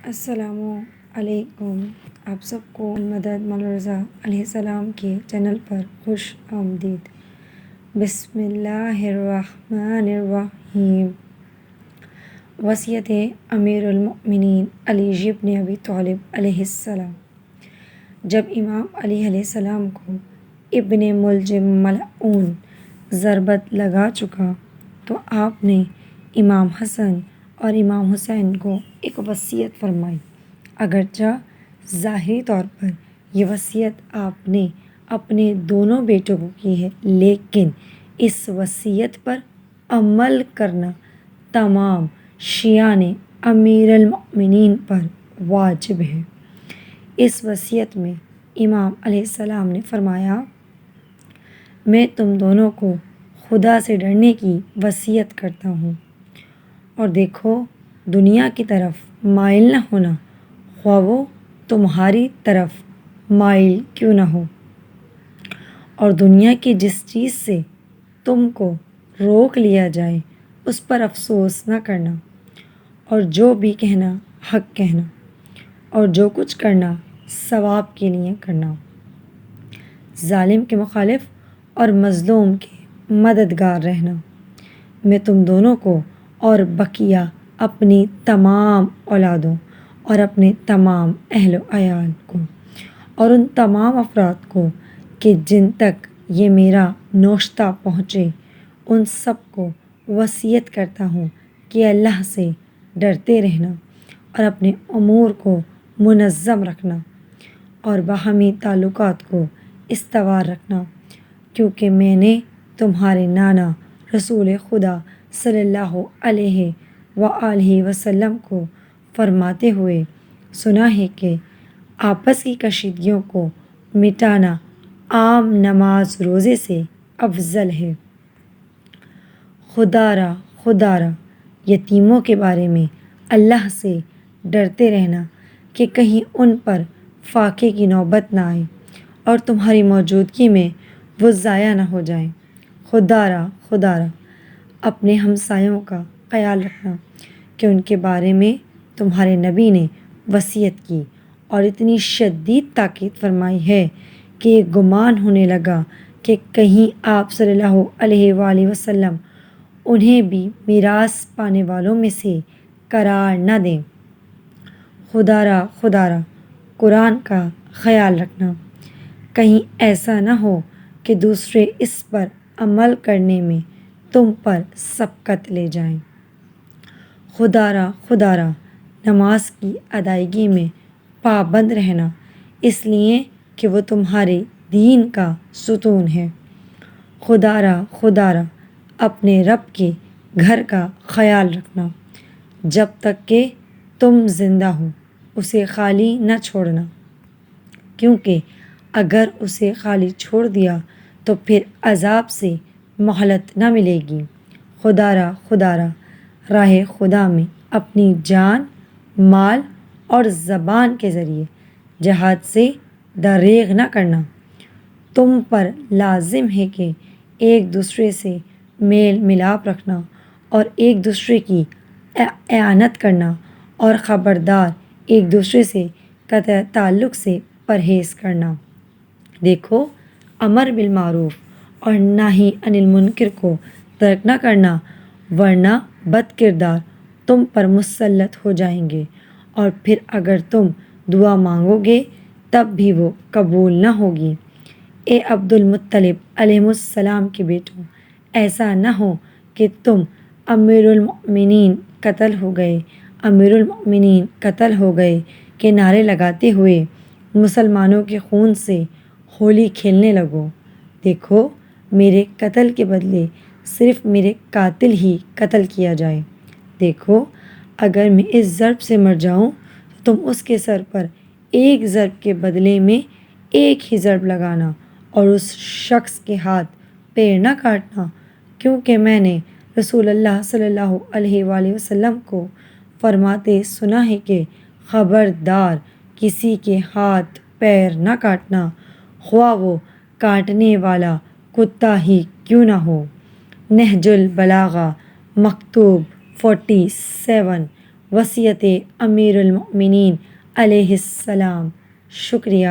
السلام علیکم۔ آپ سب کو مدد مولانا رضا علیہ السلام کے چینل پر خوش آمدید۔ بسم اللہ الرحمن الرحیم۔ وصیت امیر المؤمنین علی بن ابی طالب علیہ السلام۔ جب امام علی علیہ السلام کو ابن ملجم ملعون ضربت لگا چکا تو آپ نے امام حسن اور امام حسین کو ایک وصیت فرمائی۔ اگرچہ ظاہری طور پر یہ وصیت آپ نے اپنے دونوں بیٹوں کو کی ہے، لیکن اس وصیت پر عمل کرنا تمام شیعان امیر المؤمنین پر واجب ہے۔ اس وصیت میں امام علیہ السلام نے فرمایا، میں تم دونوں کو خدا سے ڈرنے کی وصیت کرتا ہوں، اور دیکھو دنیا کی طرف مائل نہ ہونا، خواہ وہ تمہاری طرف مائل کیوں نہ ہو، اور دنیا کی جس چیز سے تم کو روک لیا جائے اس پر افسوس نہ کرنا، اور جو بھی کہنا حق کہنا، اور جو کچھ کرنا ثواب کے لیے کرنا، ظالم کے مخالف اور مظلوم کے مددگار رہنا۔ میں تم دونوں کو اور بقیہ اپنی تمام اولادوں اور اپنے تمام اہل و عیال کو اور ان تمام افراد کو کہ جن تک یہ میرا نوشتہ پہنچے، ان سب کو وصیت کرتا ہوں کہ اللہ سے ڈرتے رہنا اور اپنے امور کو منظم رکھنا اور باہمی تعلقات کو استوار رکھنا، کیونکہ میں نے تمہارے نانا رسول خدا صلی اللہ علیہ وآلہ وسلم کو فرماتے ہوئے سنا ہے کہ آپس کی کشیدگیوں کو مٹانا عام نماز روزے سے افضل ہے۔ خدا را یتیموں کے بارے میں اللہ سے ڈرتے رہنا کہ کہیں ان پر فاقے کی نوبت نہ آئے اور تمہاری موجودگی میں وہ ضائع نہ ہو جائیں۔ خدا را اپنے ہمسایوں کا خیال رکھنا کہ ان کے بارے میں تمہارے نبی نے وصیت کی اور اتنی شدید تاکید فرمائی ہے کہ یہ گمان ہونے لگا کہ کہیں آپ صلی اللہ علیہ وآلہ وسلم انہیں بھی میراث پانے والوں میں سے قرار نہ دیں۔ خدا را قرآن کا خیال رکھنا، کہیں ایسا نہ ہو کہ دوسرے اس پر عمل کرنے میں تم پر سبقت لے جائیں۔ خدا را نماز کی ادائیگی میں پابند رہنا، اس لیے کہ وہ تمہارے دین کا ستون ہے۔ خدا را اپنے رب کے گھر کا خیال رکھنا، جب تک کہ تم زندہ ہو اسے خالی نہ چھوڑنا، کیونکہ اگر اسے خالی چھوڑ دیا تو پھر عذاب سے مہلت نہ ملے گی۔ خدا را راہ خدا میں اپنی جان، مال اور زبان کے ذریعے جہاد سے دریغ نہ کرنا۔ تم پر لازم ہے کہ ایک دوسرے سے میل ملاپ رکھنا اور ایک دوسرے کی اعانت کرنا، اور خبردار ایک دوسرے سے قطع تعلق سے پرہیز کرنا۔ دیکھو امر بالمعروف اور نہی عن المنکر کو ترک نہ کرنا، ورنہ بد کردار تم پر مسلط ہو جائیں گے، اور پھر اگر تم دعا مانگو گے تب بھی وہ قبول نہ ہوگی۔ اے عبد المطلب علیہ السلام کے بیٹوں، ایسا نہ ہو کہ تم امیر المؤمنین قتل ہو گئے کہ نعرے لگاتے ہوئے مسلمانوں کے خون سے ہولی کھیلنے لگو۔ دیکھو میرے قتل کے بدلے صرف میرے قاتل ہی قتل کیا جائے۔ دیکھو اگر میں اس ضرب سے مر جاؤں تو تم اس کے سر پر ایک ضرب کے بدلے میں ایک ہی ضرب لگانا اور اس شخص کے ہاتھ پیر نہ کاٹنا، کیونکہ میں نے رسول اللہ صلی اللہ علیہ وآلہ وسلم کو فرماتے سنا ہے کہ خبردار کسی کے ہاتھ پیر نہ کاٹنا، خواہ وہ کاٹنے والا کتا ہی کیوں نہ ہو۔ نہج البلاغہ مکتوب 47 وصیت امیر المؤمنین علیہ السلام۔ شکریہ۔